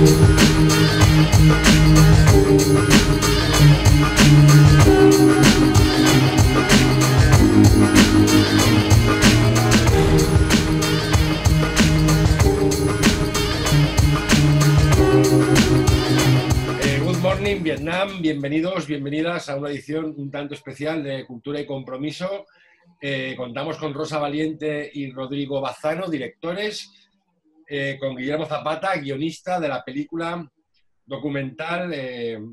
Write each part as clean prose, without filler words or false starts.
Good morning, Vietnam. Bienvenidos, bienvenidas a una edición un tanto especial de Cultura y Compromiso. Contamos con Rosa Valiente y Rodrigo Bazano, directores, con Guillermo Zapata, guionista de la película documental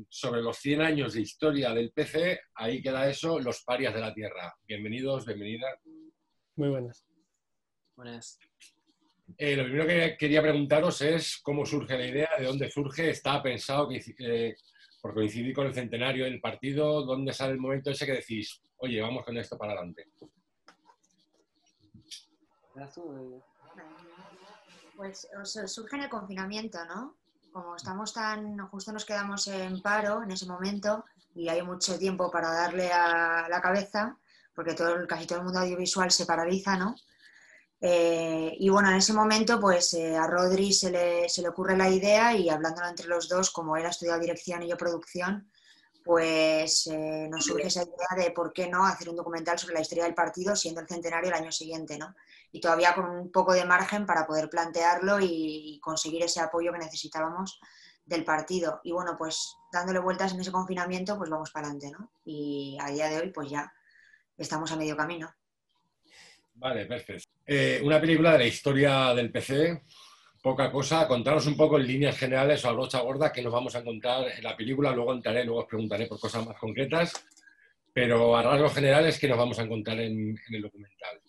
sobre los 100 años de historia del PC. Ahí queda eso, Los parias de la tierra. Bienvenidos, bienvenidas. Muy buenas. Buenas. Lo primero que quería preguntaros es cómo surge la idea, de dónde surge. ¿Está pensado que por coincidir con el centenario del partido? ¿Dónde sale el momento ese que decís, oye, vamos con esto para adelante? Pues surge en el confinamiento, ¿no? Como estamos justo nos quedamos en paro en ese momento y hay mucho tiempo para darle a la cabeza, porque casi todo el mundo audiovisual se paraliza, ¿no? Y bueno, en ese momento pues a Rodri se le ocurre la idea y hablándolo entre los dos, como él ha estudiado dirección y yo producción, pues nos surge esa idea de por qué no hacer un documental sobre la historia del partido siendo el centenario el año siguiente, ¿no? Y todavía con un poco de margen para poder plantearlo y conseguir ese apoyo que necesitábamos del partido. Y bueno, pues dándole vueltas en ese confinamiento, pues vamos para adelante, ¿no? Y a día de hoy pues ya estamos a medio camino. Vale, perfecto. Una película de la historia del PC, poca cosa. Contaros un poco en líneas generales o a brocha gorda que nos vamos a encontrar en la película. Luego os preguntaré por cosas más concretas, pero a rasgos generales que nos vamos a encontrar en el documental.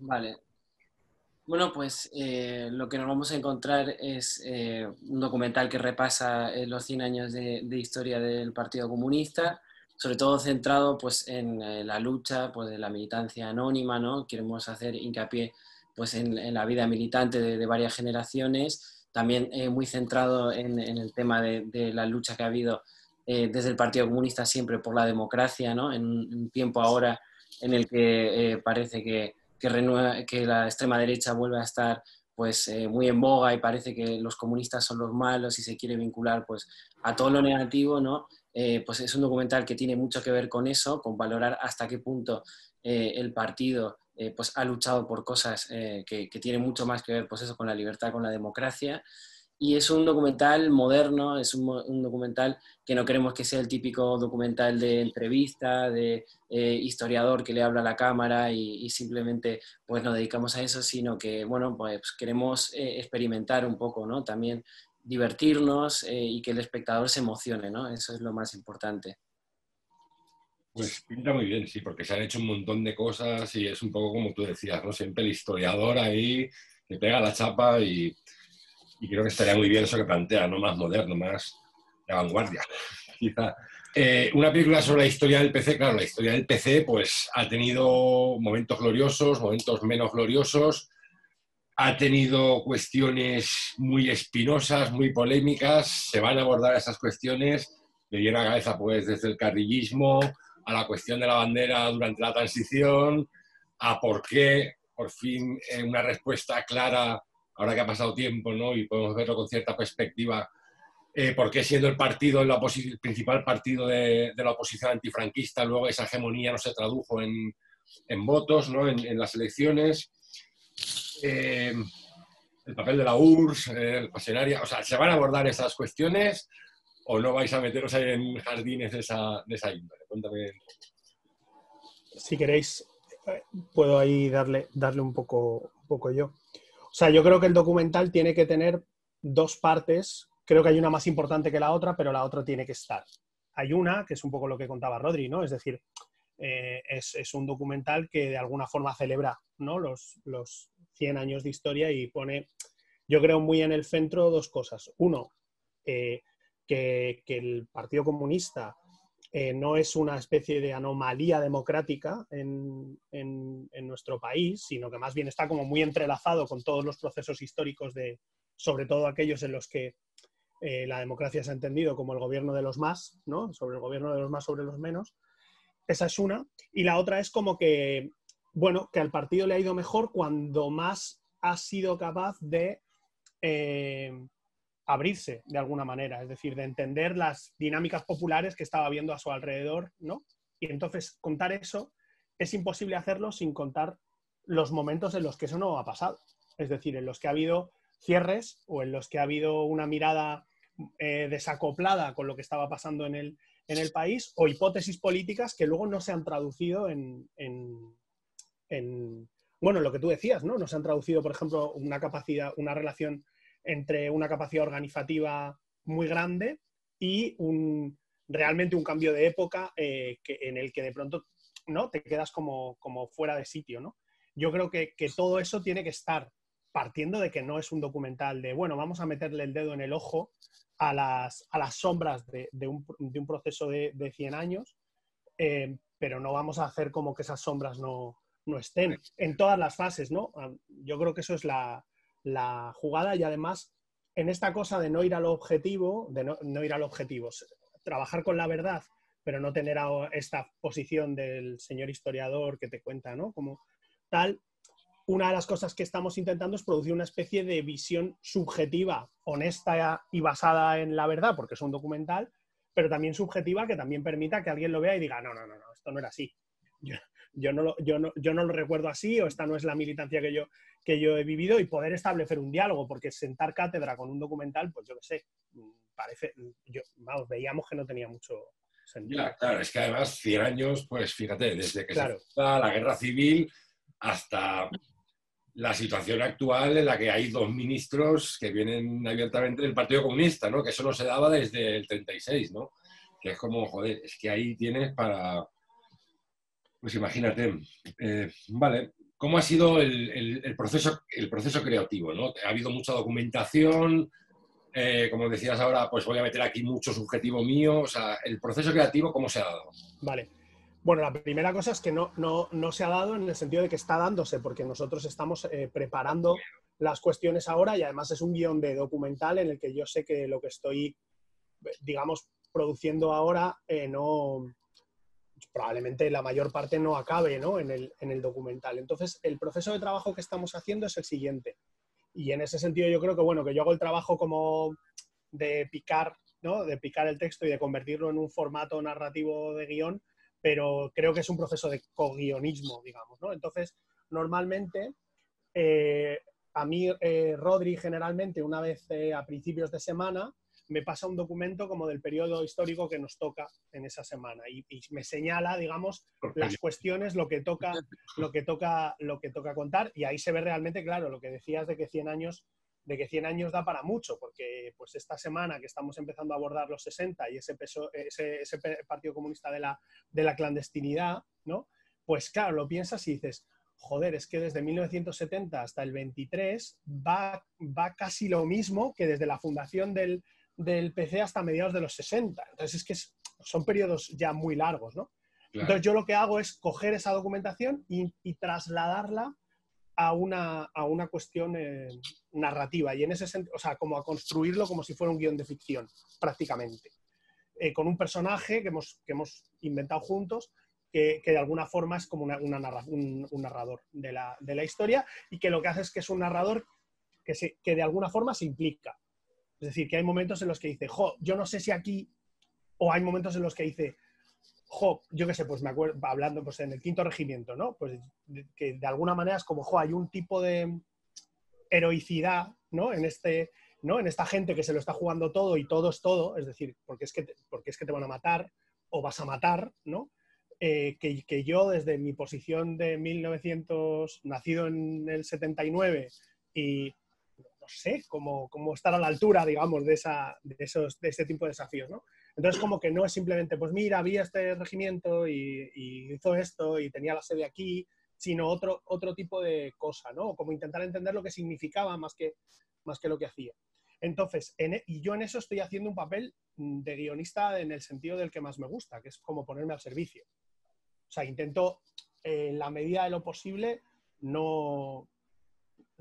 Vale. Bueno, pues lo que nos vamos a encontrar es un documental que repasa los 100 años de historia del Partido Comunista, sobre todo centrado pues, en la lucha pues, de la militancia anónima, ¿no? Queremos hacer hincapié pues, en la vida militante de varias generaciones, también muy centrado en el tema de la lucha que ha habido desde el Partido Comunista siempre por la democracia, ¿no? En un tiempo ahora en el que parece que la extrema derecha vuelve a estar pues, muy en boga y parece que los comunistas son los malos y se quiere vincular pues, a todo lo negativo, ¿no? Pues es un documental que tiene mucho que ver con eso, con valorar hasta qué punto el partido pues ha luchado por cosas que tienen mucho más que ver pues eso, con la libertad, con la democracia. Y es un documental moderno, es un documental que no queremos que sea el típico documental de entrevista, de historiador que le habla a la cámara y simplemente pues nos dedicamos a eso, sino que bueno, pues queremos experimentar un poco, ¿no? También divertirnos y que el espectador se emocione, ¿no? Eso es lo más importante. Pues pinta muy bien, sí, porque se han hecho un montón de cosas y es un poco como tú decías, ¿no? Siempre el historiador ahí que pega la chapa y creo que estaría muy bien eso que plantea, ¿no? Más moderno, más de vanguardia, quizá. Una película sobre la historia del PC, claro, la historia del PC pues ha tenido momentos gloriosos, momentos menos gloriosos, ha tenido cuestiones muy espinosas, muy polémicas, se van a abordar esas cuestiones, me viene a la cabeza pues desde el carrillismo a la cuestión de la bandera durante la transición, a por qué, por fin, una respuesta clara, ahora que ha pasado tiempo, ¿no? Y podemos verlo con cierta perspectiva, por qué siendo el partido, el principal partido de la oposición antifranquista, luego esa hegemonía no se tradujo en votos, ¿no? En las elecciones. El papel de la URSS, el pasionaria, o sea, ¿se van a abordar esas cuestiones o no vais a meteros ahí en jardines de esa índole? Cuéntame. Si queréis, puedo ahí darle un poco yo. O sea, yo creo que el documental tiene que tener dos partes. Creo que hay una más importante que la otra, pero la otra tiene que estar. Hay una, que es un poco lo que contaba Rodri, ¿no? Es decir, es un documental que de alguna forma celebra, ¿no? los 100 años de historia y pone, yo creo, muy en el centro dos cosas. Uno, que el Partido Comunista no es una especie de anomalía democrática en nuestro país, sino que más bien está como muy entrelazado con todos los procesos históricos sobre todo aquellos en los que la democracia se ha entendido como el gobierno de los más, ¿no? Sobre el gobierno de los más sobre los menos. Esa es una. Y la otra es como que, bueno, que al partido le ha ido mejor cuando más ha sido capaz de abrirse de alguna manera, es decir, de entender las dinámicas populares que estaba viendo a su alrededor, ¿no? Y entonces contar eso es imposible hacerlo sin contar los momentos en los que eso no ha pasado. Es decir, en los que ha habido cierres o en los que ha habido una mirada desacoplada con lo que estaba pasando en el país, o hipótesis políticas que luego no se han traducido en bueno, lo que tú decías, ¿no? No se han traducido, por ejemplo, una relación entre una capacidad organizativa muy grande y realmente un cambio de época en el que de pronto, ¿no?, te quedas como fuera de sitio, ¿no? Yo creo que todo eso tiene que estar partiendo de que no es un documental de, bueno, vamos a meterle el dedo en el ojo a las sombras de un proceso de 100 años, pero no vamos a hacer como que esas sombras no estén en todas las fases, ¿no? Yo creo que eso es la jugada, y además en esta cosa de no ir al objetivo, trabajar con la verdad, pero no tener esta posición del señor historiador que te cuenta, ¿no? Como tal, una de las cosas que estamos intentando es producir una especie de visión subjetiva, honesta y basada en la verdad, porque es un documental, pero también subjetiva, que también permita que alguien lo vea y diga, no, esto no era así. Yo no lo recuerdo así, o esta no es la militancia que yo he vivido, y poder establecer un diálogo, porque sentar cátedra con un documental, pues yo qué sé, veíamos que no tenía mucho sentido. Ya, claro, es que además 100 años, pues fíjate, desde que claro, se fue la guerra civil hasta la situación actual en la que hay 2 ministros que vienen abiertamente del Partido Comunista, ¿no? Que eso no se daba desde el 36, ¿no? Que es como, joder, es que ahí tienes para... Pues imagínate. Vale, ¿cómo ha sido el proceso creativo, ¿no? Ha habido mucha documentación, como decías ahora, pues voy a meter aquí mucho subjetivo mío, o sea, el proceso creativo, ¿cómo se ha dado? Vale. Bueno, la primera cosa es que no se ha dado en el sentido de que está dándose, porque nosotros estamos preparando las cuestiones ahora, y además es un guión de documental en el que yo sé que lo que estoy, digamos, produciendo ahora probablemente la mayor parte no acabe, ¿no?, en el documental. Entonces, el proceso de trabajo que estamos haciendo es el siguiente. Y en ese sentido yo creo que, bueno, que yo hago el trabajo como de picar, ¿no?, de picar el texto y de convertirlo en un formato narrativo de guión, pero creo que es un proceso de co-guionismo, digamos, ¿no? Entonces, normalmente, a mí, Rodri, generalmente, una vez a principios de semana, me pasa un documento como del periodo histórico que nos toca en esa semana, y me señala, digamos, las cuestiones, lo que toca contar, y ahí se ve realmente, claro, lo que decías de que 100 años da para mucho, porque pues esta semana que estamos empezando a abordar los 60 y ese Partido Comunista de la clandestinidad, ¿no? Pues claro, lo piensas y dices, joder, es que desde 1970 hasta el 23 va casi lo mismo que desde la fundación del PC hasta mediados de los 60. Entonces es que son periodos ya muy largos, ¿no? Claro. Entonces yo lo que hago es coger esa documentación y trasladarla a una cuestión narrativa, y en ese sentido, o sea, como a construirlo como si fuera un guión de ficción, prácticamente. Con un personaje que hemos inventado juntos, que de alguna forma es como un narrador de la historia, y que lo que hace es que es un narrador que de alguna forma se implica. Es decir, que hay momentos en los que dice, jo, yo no sé si aquí, o hay momentos en los que dice, jo, yo qué sé, pues me acuerdo, hablando pues en el 5º regimiento, ¿no? Pues que de alguna manera es como, jo, hay un tipo de heroicidad, ¿no? En esta gente que se lo está jugando todo y todo es todo, es decir, porque es que te van a matar o vas a matar, ¿no? Que yo desde mi posición de 1900, nacido en el 79, y no sé cómo estar a la altura, digamos, de este tipo de desafíos, ¿no? Entonces, como que no es simplemente, pues mira, había este regimiento y hizo esto y tenía la sede aquí, sino otro tipo de cosa, ¿no? Como intentar entender lo que significaba más que lo que hacía. Entonces, y yo en eso estoy haciendo un papel de guionista en el sentido del que más me gusta, que es como ponerme al servicio. O sea, intento, en la medida de lo posible, no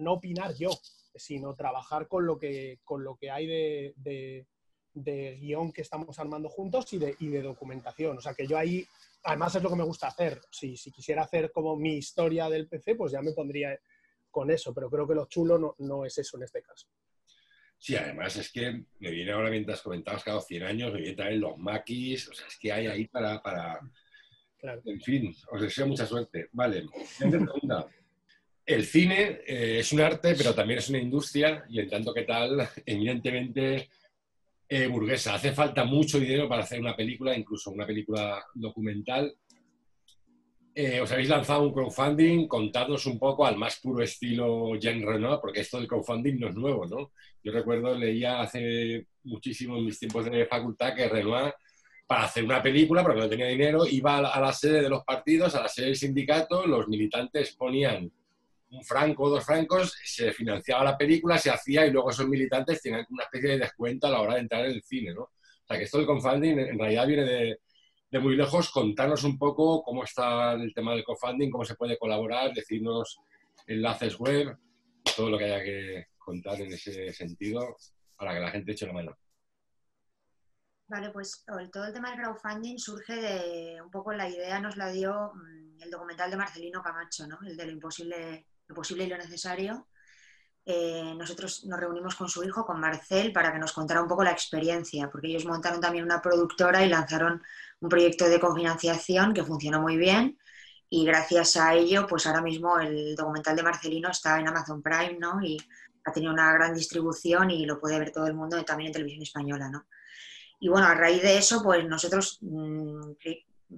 opinar yo, sino trabajar con lo que hay de guión que estamos armando juntos y de documentación. O sea, que yo ahí, además es lo que me gusta hacer. Si quisiera hacer como mi historia del PC, pues ya me pondría con eso, pero creo que lo chulo no es eso en este caso. Sí, además es que me viene ahora, mientras comentabas, cada 100 años, me viene también los maquis, o sea, es que hay ahí para... Claro. En fin, os deseo mucha suerte. Vale, siguiente pregunta. El cine es un arte, pero también es una industria, y en tanto que tal, evidentemente burguesa. Hace falta mucho dinero para hacer una película, incluso una película documental. Os habéis lanzado un crowdfunding, contadnos un poco al más puro estilo Jean Reno, porque esto del crowdfunding no es nuevo, ¿no? Yo recuerdo, leía hace muchísimo en mis tiempos de facultad que Renoir, para hacer una película, porque no tenía dinero, iba a la sede de los partidos, a la sede del sindicato, los militantes ponían un franco o 2 francos, se financiaba la película, se hacía y luego esos militantes tenían una especie de descuento a la hora de entrar en el cine, ¿no? O sea, que esto del crowdfunding en realidad viene de muy lejos. Contarnos un poco cómo está el tema del crowdfunding, cómo se puede colaborar, decirnos enlaces web, todo lo que haya que contar en ese sentido para que la gente eche la mano. Vale, pues todo el tema del crowdfunding surge de un poco la idea, nos la dio el documental de Marcelino Camacho, ¿no? El de lo posible y lo necesario. Nosotros nos reunimos con su hijo, con Marcel, para que nos contara un poco la experiencia, porque ellos montaron también una productora y lanzaron un proyecto de cofinanciación que funcionó muy bien, y gracias a ello, pues ahora mismo el documental de Marcelino está en Amazon Prime, ¿no? Y ha tenido una gran distribución y lo puede ver todo el mundo también en televisión española, ¿no? Y bueno, a raíz de eso, pues nosotros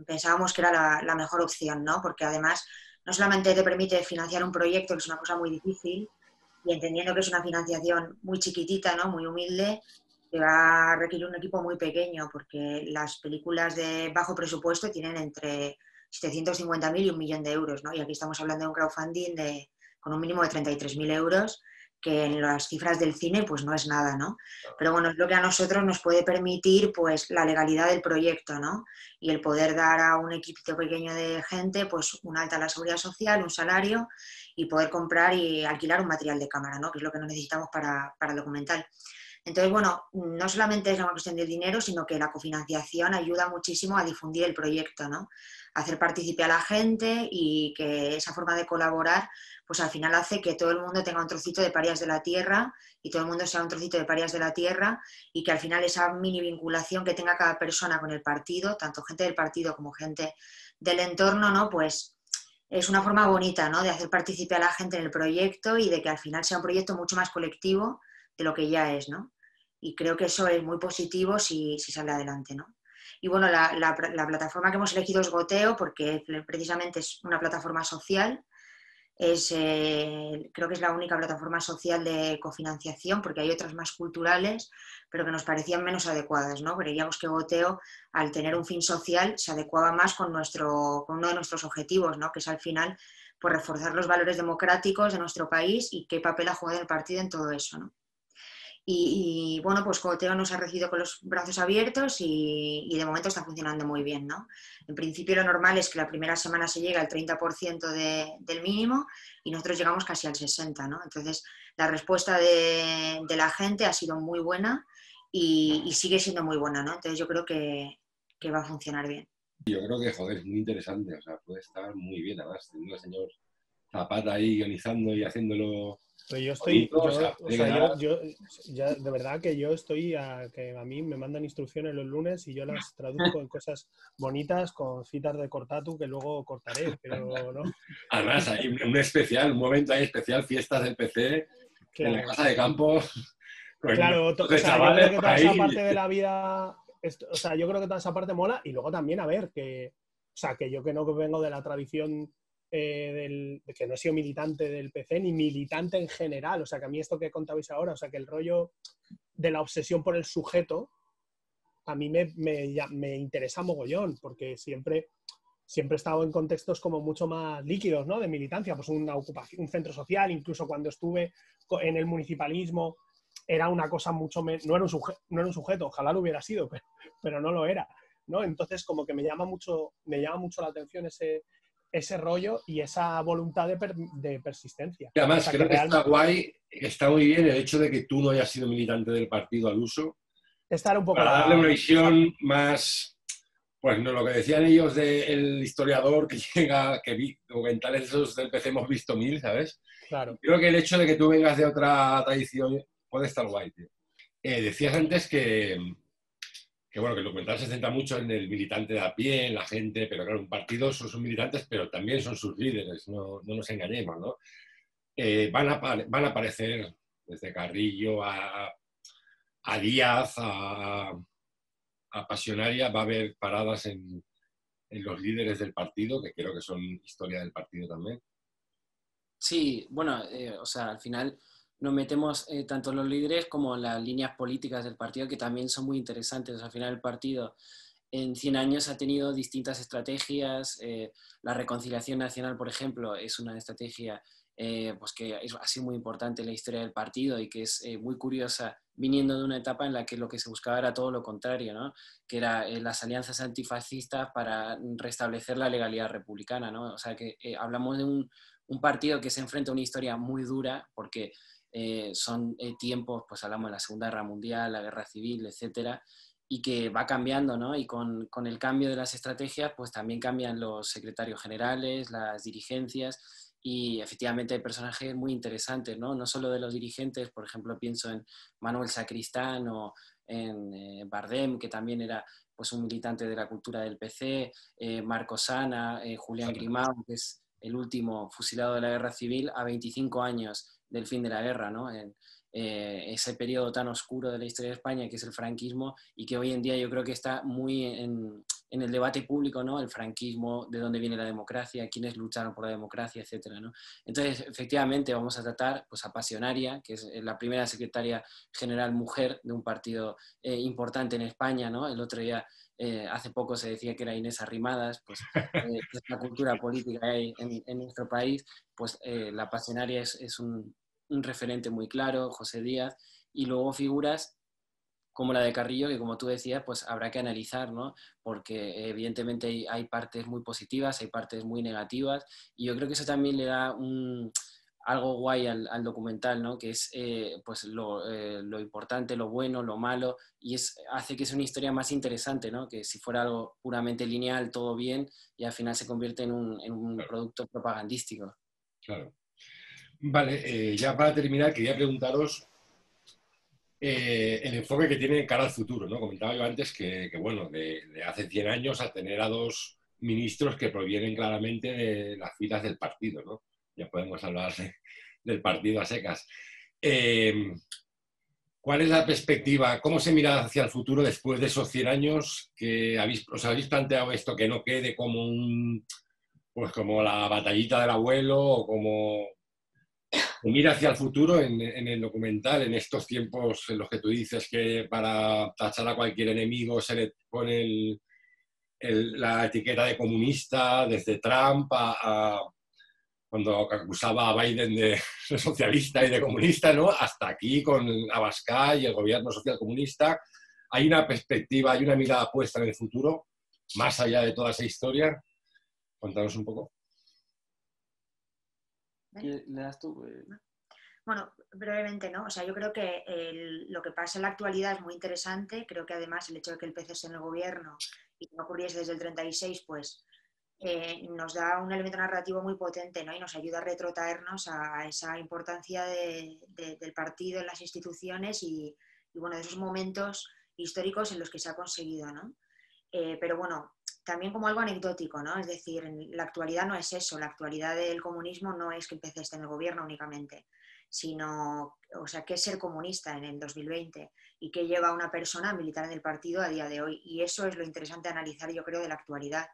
pensábamos que era la mejor opción, ¿no? Porque además no solamente te permite financiar un proyecto, que es una cosa muy difícil, y entendiendo que es una financiación muy chiquitita, ¿no? Muy humilde, que va a requerir un equipo muy pequeño, porque las películas de bajo presupuesto tienen entre 750.000 y 1.000.000 de euros, ¿no? Y aquí estamos hablando de un crowdfunding con un mínimo de 33.000 euros, que en las cifras del cine pues no es nada, ¿no? Pero bueno, es lo que a nosotros nos puede permitir pues la legalidad del proyecto, ¿no? Y el poder dar a un equipo pequeño de gente pues un alta a la seguridad social, un salario, y poder comprar y alquilar un material de cámara, ¿no? Que es lo que necesitamos para el documental. Entonces, bueno, no solamente es una cuestión del dinero, sino que la cofinanciación ayuda muchísimo a difundir el proyecto, ¿no? A hacer partícipe a la gente, y que esa forma de colaborar pues al final hace que todo el mundo tenga un trocito de Parias de la Tierra, y todo el mundo sea un trocito de Parias de la Tierra, y que al final esa mini vinculación que tenga cada persona con el partido, tanto gente del partido como gente del entorno, ¿no? Pues es una forma bonita, ¿no? De hacer partícipe a la gente en el proyecto, y de que al final sea un proyecto mucho más colectivo de lo que ya es, ¿no? Y creo que eso es muy positivo si sale adelante, ¿no? Y bueno, la plataforma que hemos elegido es Goteo, porque precisamente es una plataforma social. Creo que es la única plataforma social de cofinanciación, porque hay otras más culturales, pero que nos parecían menos adecuadas, ¿no? Creíamos que Goteo, al tener un fin social, se adecuaba más con uno de nuestros objetivos, ¿no? Que es al final pues, reforzar los valores democráticos de nuestro país, y qué papel ha jugado el partido en todo eso, ¿no? Y bueno, pues Goteo nos ha recibido con los brazos abiertos, y de momento está funcionando muy bien, ¿no? En principio lo normal es que la primera semana se llega al 30% del mínimo, y nosotros llegamos casi al 60%, ¿no? Entonces la respuesta de la gente ha sido muy buena, y sigue siendo muy buena, ¿no? Entonces yo creo que va a funcionar bien. Yo creo que, joder, es muy interesante, o sea, puede estar muy bien, además, teniendo al señor Zapata ahí guionizando y haciéndolo... Pero yo estoy, bonito, yo ya de verdad que yo estoy que a mí me mandan instrucciones los lunes y yo las traduzco en cosas bonitas con citas de Cortatu que luego cortaré, pero no. Además, hay un momento ahí especial, fiestas del PC, claro. En la casa de campo. Claro, yo creo que toda esa parte de la vida, o sea, yo creo que toda esa parte mola, y luego también, a ver, que yo que no vengo de la tradición que no he sido militante del PC, ni militante en general, o sea, que a mí esto que contabais ahora, o sea, que el rollo de la obsesión por el sujeto, a mí me interesa mogollón, porque siempre he estado en contextos como mucho más líquidos, ¿no? De militancia, pues una ocupación, un centro social, incluso cuando estuve en el municipalismo, era una cosa mucho menos, no era un sujeto, ojalá lo hubiera sido, pero no lo era, ¿no? Entonces, como que me llama mucho la atención ese rollo y esa voluntad de persistencia. Y además, o sea, creo que está guay, está muy bien el hecho de que tú no hayas sido militante del partido al uso. Estar un poco para darle una visión más, pues no, lo que decían ellos del historiador que llega, que documentales esos del PC hemos visto 1000, ¿sabes? Claro. Creo que el hecho de que tú vengas de otra tradición Puede estar guay, tío. Decías antes bueno, que el documental se centra mucho en el militante de a pie, en la gente, pero claro, un partido son sus militantes, pero también son sus líderes, no nos engañemos, ¿no? Van a aparecer desde Carrillo a Díaz, a Pasionaria, va a haber paradas en los líderes del partido, que creo que son historia del partido también. Sí, bueno, o sea, al final nos metemos tanto en los líderes como en las líneas políticas del partido, que también son muy interesantes. O sea, al final el partido en 100 años ha tenido distintas estrategias. La reconciliación nacional, por ejemplo, es una estrategia pues que ha sido muy importante en la historia del partido y que es muy curiosa, viniendo de una etapa en la que lo que se buscaba era todo lo contrario, ¿no? Que era las alianzas antifascistas para restablecer la legalidad republicana, ¿no? O sea, que hablamos de un partido que se enfrenta a una historia muy dura, porque son tiempos, pues hablamos de la Segunda Guerra Mundial, la Guerra Civil, etcétera, y que va cambiando, ¿no? Y con el cambio de las estrategias, pues también cambian los secretarios generales, las dirigencias, y efectivamente hay personajes muy interesantes, ¿no? No solo de los dirigentes, por ejemplo, pienso en Manuel Sacristán o en Bardem, que también era pues un militante de la cultura del PC, Marco Sana, Julián Grimau, que es el último fusilado de la Guerra Civil a 25 años del fin de la guerra, ¿no? En ese periodo tan oscuro de la historia de España, que es el franquismo, y que hoy en día yo creo que está muy en el debate público, ¿no? El franquismo, de dónde viene la democracia, quiénes lucharon por la democracia, etcétera, ¿no? Entonces, efectivamente, vamos a tratar pues, a Pasionaria, que es la primera secretaria general mujer de un partido importante en España, ¿no? El otro día, hace poco se decía que era Inés Arrimadas, pues es la cultura política que hay en nuestro país, pues la Pasionaria es un referente muy claro, José Díaz, y luego figuras como la de Carrillo, que como tú decías, pues habrá que analizar, ¿no? Porque evidentemente hay partes muy positivas, hay partes muy negativas, y yo creo que eso también le da algo guay al documental, ¿no? Que es pues lo importante, lo bueno, lo malo, y hace que sea una historia más interesante, ¿no? Que si fuera algo puramente lineal, todo bien, y al final se convierte en un Claro. producto propagandístico. Claro. Vale, ya para terminar, quería preguntaros el enfoque que tiene cara al futuro, ¿no? Comentaba yo antes que bueno, de hace 100 años a tener a 2 ministros que provienen claramente de las filas del partido, ¿no? Ya podemos hablar del partido a secas. ¿Cuál es la perspectiva? ¿Cómo se mira hacia el futuro después de esos 100 años que os habéis planteado esto, que no quede como pues como la batallita del abuelo o como mira hacia el futuro en el documental, en estos tiempos en los que tú dices que para tachar a cualquier enemigo se le pone la etiqueta de comunista, desde Trump cuando acusaba a Biden de socialista y de comunista, ¿no? Hasta aquí con Abascal y el gobierno social comunista. Hay una perspectiva, hay una mirada puesta en el futuro, más allá de toda esa historia. Cuéntanos un poco. ¿Le das tú? Bueno, brevemente, ¿no? O sea, yo creo que lo que pasa en la actualidad es muy interesante. Creo que además el hecho de que el PC esté en el gobierno y que no ocurriese desde el 36, pues nos da un elemento narrativo muy potente, ¿no? Y nos ayuda a retrotraernos a esa importancia del partido en las instituciones y bueno, de esos momentos históricos en los que se ha conseguido, ¿no? Pero bueno, también como algo anecdótico, ¿no? Es decir, en la actualidad no es eso, la actualidad del comunismo no es que el PC esté en el gobierno únicamente, sino, o sea, qué es ser comunista en el 2020 y qué lleva a una persona a militar en el partido a día de hoy. Y eso es lo interesante de analizar, yo creo, de la actualidad.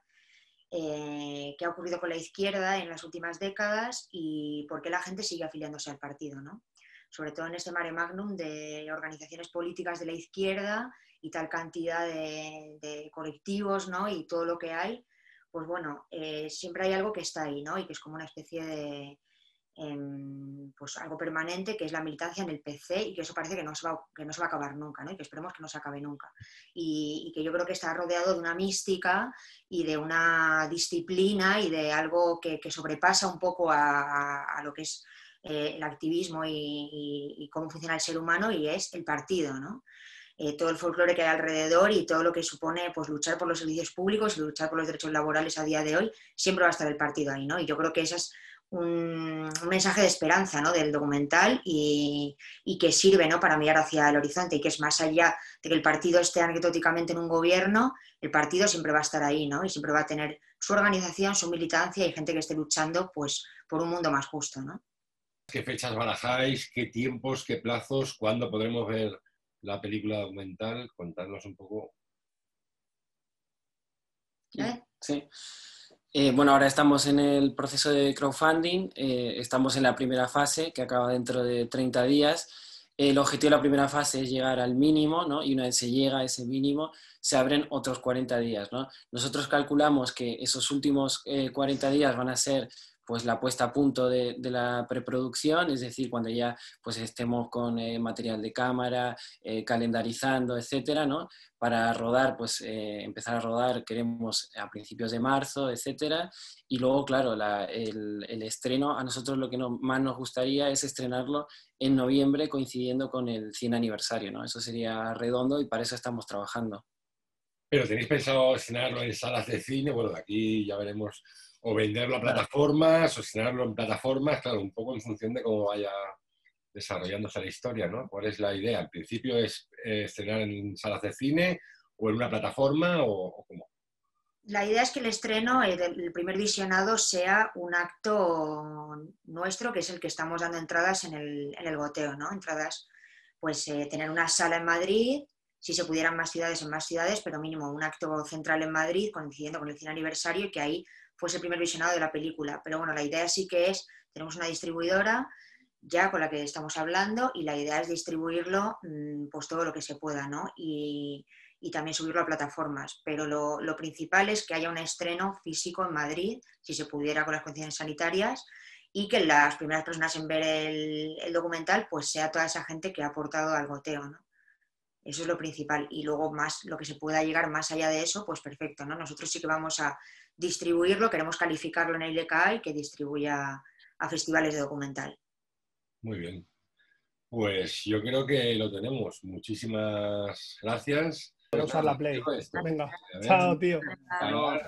Qué ha ocurrido con la izquierda en las últimas décadas y por qué la gente sigue afiliándose al partido, ¿no? Sobre todo en este mare magnum de organizaciones políticas de la izquierda y tal cantidad de colectivos, ¿no? Y todo lo que hay, pues bueno, siempre hay algo que está ahí, ¿no? Y que es como una especie de pues algo permanente, que es la militancia en el PC y que eso parece que no se va a acabar nunca, ¿no? Y que esperemos que no se acabe nunca. Y que yo creo que está rodeado de una mística y de una disciplina y de algo que sobrepasa un poco a lo que es el activismo y cómo funciona el ser humano, y es el partido, ¿no? Todo el folclore que hay alrededor y todo lo que supone pues, luchar por los servicios públicos y luchar por los derechos laborales a día de hoy, siempre va a estar el partido ahí, ¿no? Y yo creo que esa es un mensaje de esperanza, ¿no? Del documental y que sirve, ¿no? Para mirar hacia el horizonte y que es más allá de que el partido esté anecdóticamente en un gobierno, el partido siempre va a estar ahí, ¿no? Y siempre va a tener su organización, su militancia y gente que esté luchando pues, por un mundo más justo, ¿no? ¿Qué fechas barajáis? ¿Qué tiempos? ¿Qué plazos? ¿Cuándo podremos ver la película documental? Contadnos un poco. Sí. Bueno, ahora estamos en el proceso de crowdfunding, estamos en la primera fase que acaba dentro de 30 días. El objetivo de la primera fase es llegar al mínimo, ¿no? Y una vez se llega a ese mínimo, se abren otros 40 días, ¿no? Nosotros calculamos que esos últimos 40 días van a ser pues la puesta a punto de la preproducción, es decir, cuando ya pues estemos con material de cámara, calendarizando, etcétera, ¿no? Para rodar, pues empezar a rodar queremos a principios de marzo, etcétera, y luego, claro, el estreno, a nosotros lo que más nos gustaría es estrenarlo en noviembre coincidiendo con el 100 aniversario, ¿no? Eso sería redondo y para eso estamos trabajando. ¿Pero tenéis pensado estrenarlo en salas de cine? Bueno, de aquí ya veremos, o venderlo a plataformas, o estrenarlo en plataformas, claro, un poco en función de cómo vaya desarrollándose la historia, ¿no? ¿Cuál es la idea? ¿Al principio es estrenar en salas de cine o en una plataforma o cómo? La idea es que el estreno, el primer visionado, sea un acto nuestro, que es el que estamos dando entradas en el goteo, ¿no? Entradas, pues tener una sala en Madrid, si se pudieran más ciudades en más ciudades, pero mínimo un acto central en Madrid, coincidiendo con el 100 aniversario, y que ahí fuese el primer visionado de la película. Pero bueno, la idea sí que es, tenemos una distribuidora ya con la que estamos hablando, y la idea es distribuirlo pues todo lo que se pueda, ¿no? Y también subirlo a plataformas, pero lo principal es que haya un estreno físico en Madrid, si se pudiera con las condiciones sanitarias, y que las primeras personas en ver el documental pues sea toda esa gente que ha aportado al goteo, ¿no? Eso es lo principal, y luego más lo que se pueda llegar más allá de eso, pues perfecto, ¿no? Nosotros sí que vamos a distribuirlo, queremos calificarlo en el ILCA y que distribuya a festivales de documental. Muy bien. Pues yo creo que lo tenemos. Muchísimas gracias. Voy a usar la Play. Esto. Venga, chao, tío. Chao.